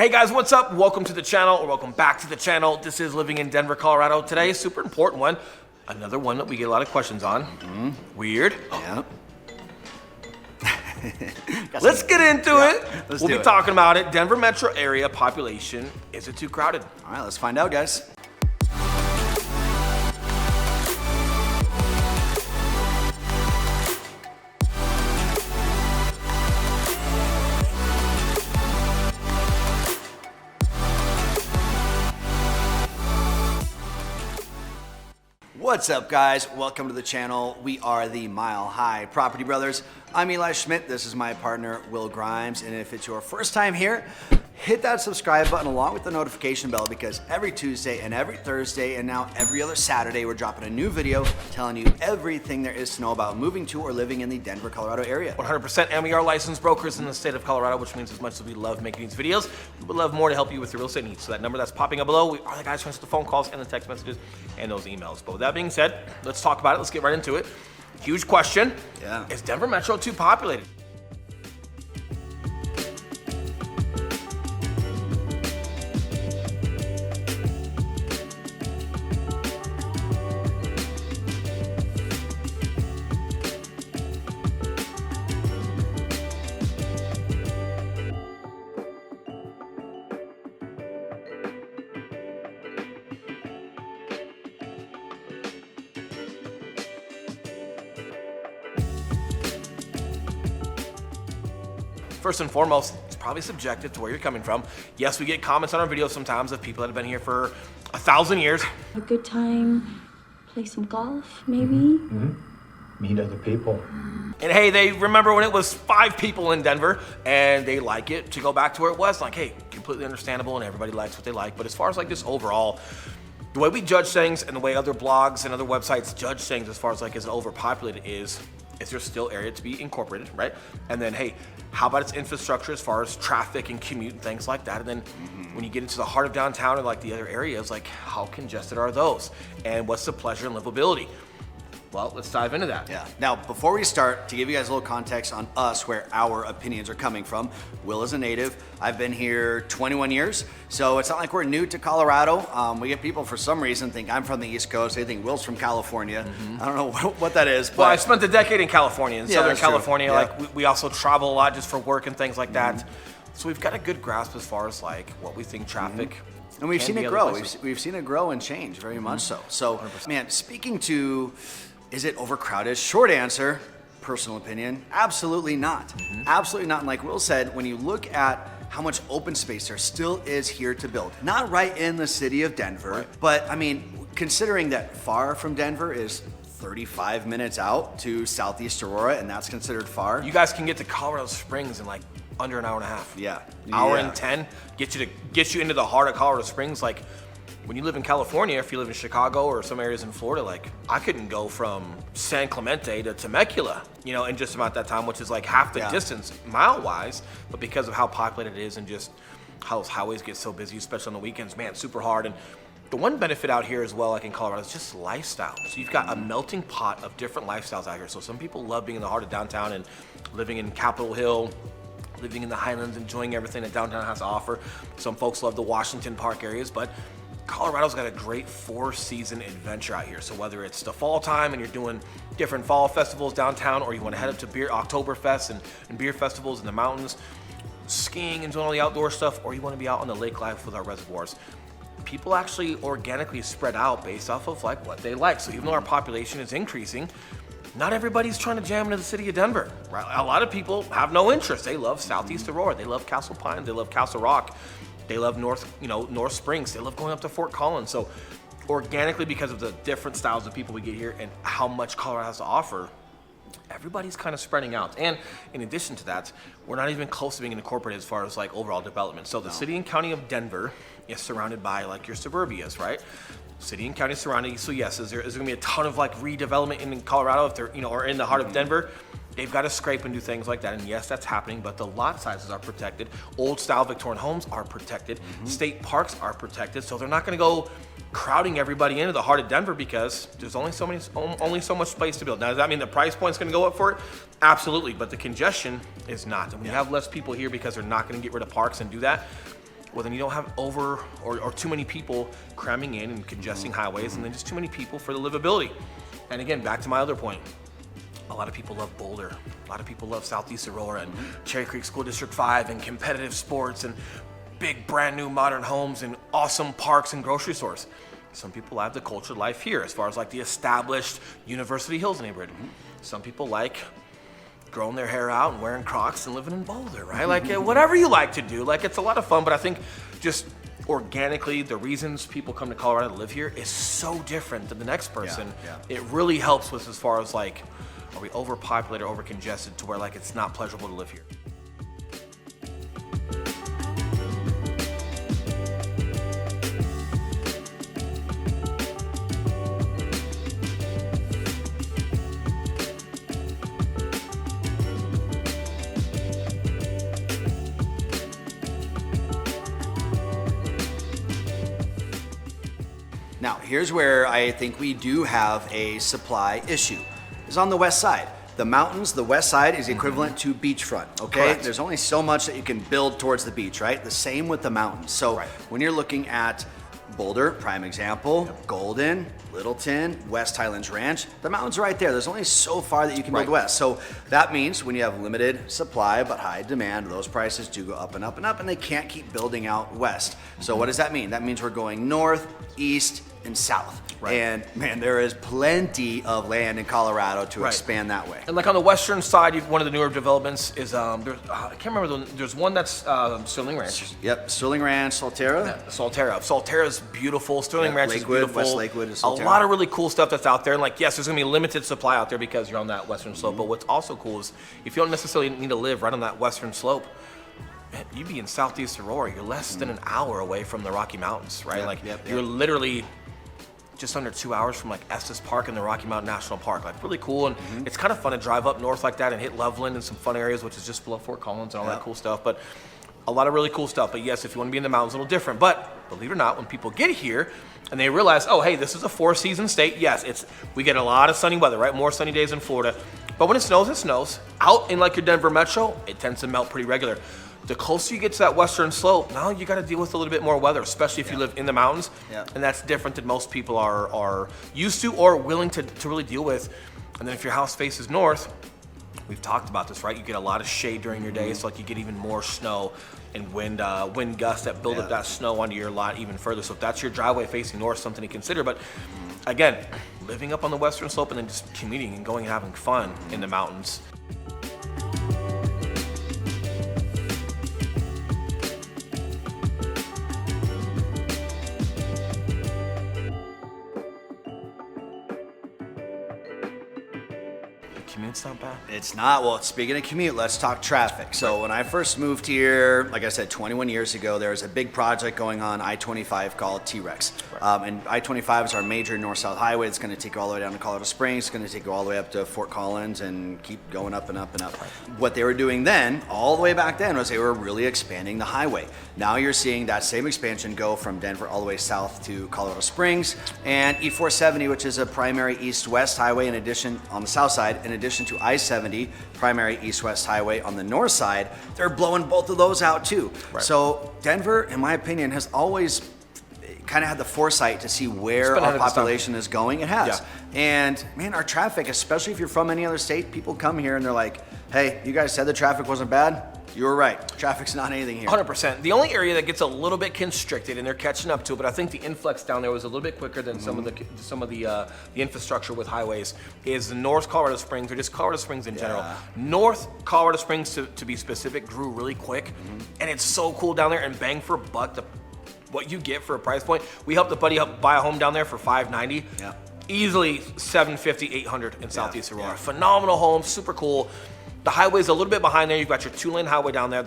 Hey guys, what's up? Welcome to the channel, or welcome back to the channel. This is Living in Denver, Colorado. Today, super important one. Another one that we get a lot of questions on. Weird. Yeah. Let's get into it. Let's we'll do be it. talking about it. Denver metro area population, is it too crowded? All right, let's find out, guys. What's up, guys? Welcome to the channel. We are the Mile High Property Brothers. I'm Eli Schmidt. This is my partner, Will Grimes. And if it's your first time here, hit that subscribe button along with the notification bell, because every Tuesday and every Thursday and now every other Saturday, we're dropping a new video telling you everything there is to know about moving to or living in the Denver, Colorado area. 100%, and we are licensed brokers in the state of Colorado, which means as much as we love making these videos, we would love more to help you with your real estate needs. So that number that's popping up below, we are the guys who answer the phone calls and the text messages and those emails. But with that being said, let's talk about it. Let's get right into it. Huge question. Yeah. Is Denver metro too populated? First and foremost, it's probably subjective to where you're coming from. Yes, we get comments on our videos sometimes of people that have been here for 1,000 years. A good time, play some golf, maybe. Meet other people. And hey, they remember when it was 5 people in Denver and they like it to go back to where it was. Like, hey, completely understandable, and everybody likes what they like. But as far as like this overall, the way we judge things and the way other blogs and other websites judge things as far as like is it overpopulated is there still area to be incorporated, right? And then, hey, how about its infrastructure as far as traffic and commute and things like that? And then when you get into the heart of downtown and like the other areas, like how congested are those? And what's the pleasure and livability? Well, let's dive into that. Yeah. Now, before we start, to give you guys a little context on us, where our opinions are coming from, Will is a native. I've been here 21 years, so it's not like we're new to Colorado. We get people for some reason think I'm from the East Coast. They think Will's from California. I don't know what that is. But Well, I spent a decade in California, in Southern that's true. California. Yeah. Like we also travel a lot just for work and things like that. So we've got a good grasp as far as like what we think traffic. And we've can seen be it other grow. places. We've seen it grow and change very much so. So, man, speaking to, is it overcrowded? Short answer, personal opinion, absolutely not. Absolutely not. And like Will said, when you look at how much open space there still is here to build, not right in the city of Denver, but I mean, considering that far from Denver is 35 minutes out to Southeast Aurora, and that's considered far. You guys can get to Colorado Springs in like under an hour and a half. Yeah. Hour Yeah. and 10 get you into the heart of Colorado Springs. Like when you live in California, if you live in Chicago or some areas in Florida, like I couldn't go from San Clemente to Temecula, you know, in just about that time, which is like half the Yeah. distance mile wise, but because of how populated it is and just how those highways get so busy, especially on the weekends, man, super hard. And the one benefit out here as well, like in Colorado, is just lifestyle. So you've got a melting pot of different lifestyles out here. So some people love being in the heart of downtown and living in Capitol Hill, living in the Highlands, enjoying everything that downtown has to offer. Some folks love the Washington Park areas, but Colorado's got a great 4-season adventure out here. So whether it's the fall time and you're doing different fall festivals downtown, or you want to head up to Oktoberfest and beer festivals in the mountains, skiing and doing all the outdoor stuff, or you want to be out on the lake life with our reservoirs, people actually organically spread out based off of like what they like. So even though our population is increasing, not everybody's trying to jam into the city of Denver, right? A lot of people have no interest. They love Southeast Aurora. They love Castle Pines. They love Castle Rock. They love North Springs. They love going up to Fort Collins. So organically, because of the different styles of people we get here and how much Colorado has to offer, everybody's kind of spreading out. And in addition to that, we're not even close to being incorporated as far as like overall development. So the city and county of Denver is surrounded by like your suburbias, right? City and county surrounding. So yes, is there gonna be a ton of like redevelopment in Colorado if they're, or in the heart of Denver? They've got to scrape and do things like that. And yes, that's happening, but the lot sizes are protected. Old style Victorian homes are protected. State parks are protected. So they're not going to go crowding everybody into the heart of Denver because there's only so much space to build. Now, does that mean the price point's going to go up for it? Absolutely, but the congestion is not. And we have less people here because they're not going to get rid of parks and do that. well, then you don't have over or too many people cramming in and congesting highways, and then just too many people for the livability. And again, back to my other point, a lot of people love Boulder. A lot of people love Southeast Aurora and Cherry Creek School District 5 and competitive sports and big brand new modern homes and awesome parks and grocery stores. Some people have the cultured life here as far as like the established University Hills neighborhood. Some people like growing their hair out and wearing Crocs and living in Boulder, right? Like whatever you like to do, like it's a lot of fun, but I think just organically, the reasons people come to Colorado to live here is so different than the next person. It really helps with as far as like, are we overpopulated, overcongested to where like it's not pleasurable to live here? Now, here's where I think we do have a supply issue. It's on the west side. The mountains, the west side is equivalent to beachfront, okay? Correct. There's only so much that you can build towards the beach, right? The same with the mountains. So when you're looking at Boulder, prime example, Golden, Littleton, West Highlands Ranch, the mountains are right there. There's only so far that you can build west. So that means when you have limited supply but high demand, those prices do go up and up and up, and they can't keep building out west. So what does that mean? That means we're going north, east, and south. And man, there is plenty of land in Colorado to expand that way. And like on the western side, one of the newer developments is I can't remember. There's one that's Sterling Ranch. Yep, Sterling Ranch, Solterra. Yeah, Solterra's beautiful. Sterling Ranch Lakewood, is beautiful. West Lakewood is a Solterra. lot of really cool stuff that's out there. And like, yes, there's gonna be limited supply out there because you're on that western slope. But what's also cool is if you don't necessarily need to live right on that western slope, man, you'd be in Southeast Aurora. You're less than an hour away from the Rocky Mountains, right? You're literally just under 2 hours from like Estes Park and the Rocky Mountain National Park. Like really cool, and it's kind of fun to drive up north like that and hit Loveland and some fun areas, which is just below Fort Collins and all that cool stuff. But a lot of really cool stuff. But yes, if you want to be in the mountains, a little different. But believe it or not, when people get here and they realize, oh hey, this is a 4-season state. Yes, we get a lot of sunny weather, right? More sunny days in Florida. But when it snows, it snows. Out in like your Denver metro, it tends to melt pretty regular. The closer you get to that western slope, now you got to deal with a little bit more weather, especially if you live in the mountains. And that's different than most people are used to or willing to really deal with. And then if your house faces north, we've talked about this, right? You get a lot of shade during your day, so like you get even more snow and wind gusts that build up that snow onto your lot even further. So if that's your driveway facing north, something to consider. But again, living up on the western slope and then just commuting and going and having fun in the mountains. Commute's not bad. It's not. Well, speaking of commute, let's talk traffic. So when I first moved here, like I said, 21 years ago, there was a big project going on I-25 called T-Rex. And I-25 is our major north-south highway. It's going to take you all the way down to Colorado Springs. It's going to take you all the way up to Fort Collins and keep going up and up and up. What they were doing then, all the way back then, was they were really expanding the highway. Now you're seeing that same expansion go from Denver all the way south to Colorado Springs, and E-470, which is a primary east-west highway in addition, on the south side, in addition to I-70, primary east-west highway on the north side. They're blowing both of those out too. So Denver, in my opinion, has always kind of had the foresight to see where our population is going. It has. And man, our traffic, especially if you're from any other state, people come here and they're like, hey, you guys said the traffic wasn't bad? You were right. Traffic's not anything here. 100%. The only area that gets a little bit constricted, and they're catching up to it, but I think the influx down there was a little bit quicker than some of the infrastructure with highways, is North Colorado Springs, or just Colorado Springs in general. North Colorado Springs, to be specific, grew really quick, and it's so cool down there. And bang for a buck, what you get for a price point. We helped a buddy buy a home down there for $590. Easily $750, $800 in Southeast Aurora. Phenomenal home, super cool. The highway's a little bit behind there. You've got your 2-lane highway down there.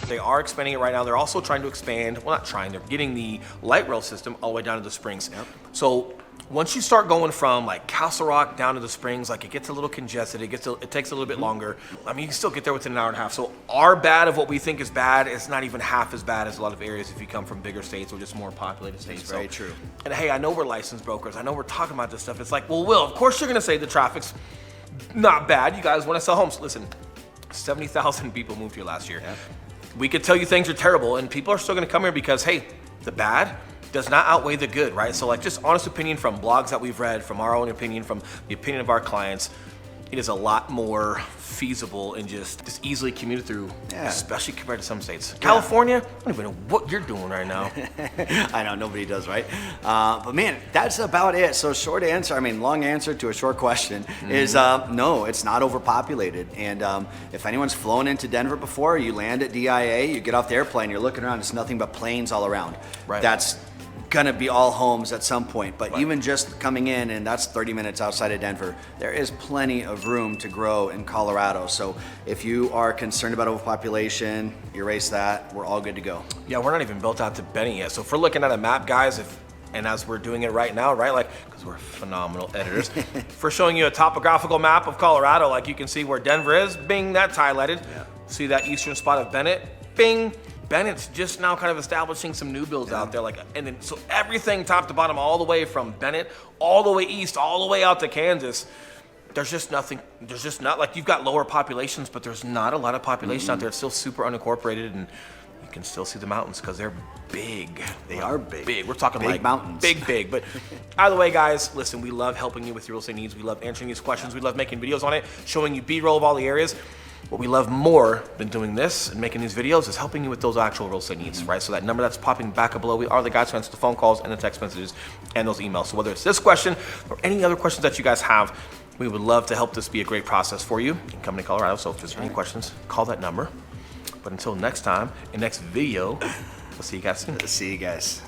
They are expanding it right now. They're also trying to expand, well, not trying, they're getting the light rail system all the way down to the Springs. So once you start going from like Castle Rock down to the Springs, like it gets a little congested, it takes a little bit longer. I mean, you can still get there within an hour and a half. So our bad of what we think is bad is not even half as bad as a lot of areas if you come from bigger states or just more populated states. That's very true. And hey, I know we're licensed brokers. I know we're talking about this stuff. It's like, well, Will, of course you're gonna say the traffic's not bad. You guys wanna sell homes. Listen, 70,000 people moved here last year. We could tell you things are terrible, and people are still going to come here because, hey, the bad does not outweigh the good, right? So like just honest opinion from blogs that we've read, from our own opinion, from the opinion of our clients, it is a lot more feasible and just easily commuted through, especially compared to some states. California, I don't even know what you're doing right now. I know, nobody does, right? But man, that's about it. So short answer, long answer to a short question is no, it's not overpopulated. And if anyone's flown into Denver before, you land at DIA, you get off the airplane, you're looking around, it's nothing but planes all around. Right. That's gonna be all homes at some point, but even just coming in, and that's 30 minutes outside of Denver, there is plenty of room to grow in Colorado. So if you are concerned about overpopulation, erase that, we're all good to go. Yeah, we're not even built out to Bennett yet. So if we're looking at a map, guys, and as we're doing it right now, right, like, because we're phenomenal editors, if we're showing you a topographical map of Colorado, like you can see where Denver is, bing, that's highlighted. See that eastern spot of Bennett, bing. Bennett's just now kind of establishing some new builds out there, and then so everything top to bottom, all the way from Bennett, all the way east, all the way out to Kansas. There's just nothing. There's just not, like, you've got lower populations, but there's not a lot of population out there. It's still super unincorporated, and you can still see the mountains because they're big. They are big. Big. We're talking big like mountains. Big. But either way, guys, listen, we love helping you with your real estate needs. We love answering these questions. We love making videos on it, showing you B-roll of all the areas. What we love more than doing this and making these videos is helping you with those actual real estate needs, right? So that number that's popping back up below, we are the guys who answer the phone calls and the text messages and those emails. So whether it's this question or any other questions that you guys have, we would love to help this be a great process for you in coming to Colorado. So if there's any questions, call that number. But until next time, in next video, we'll see you guys soon. See you guys.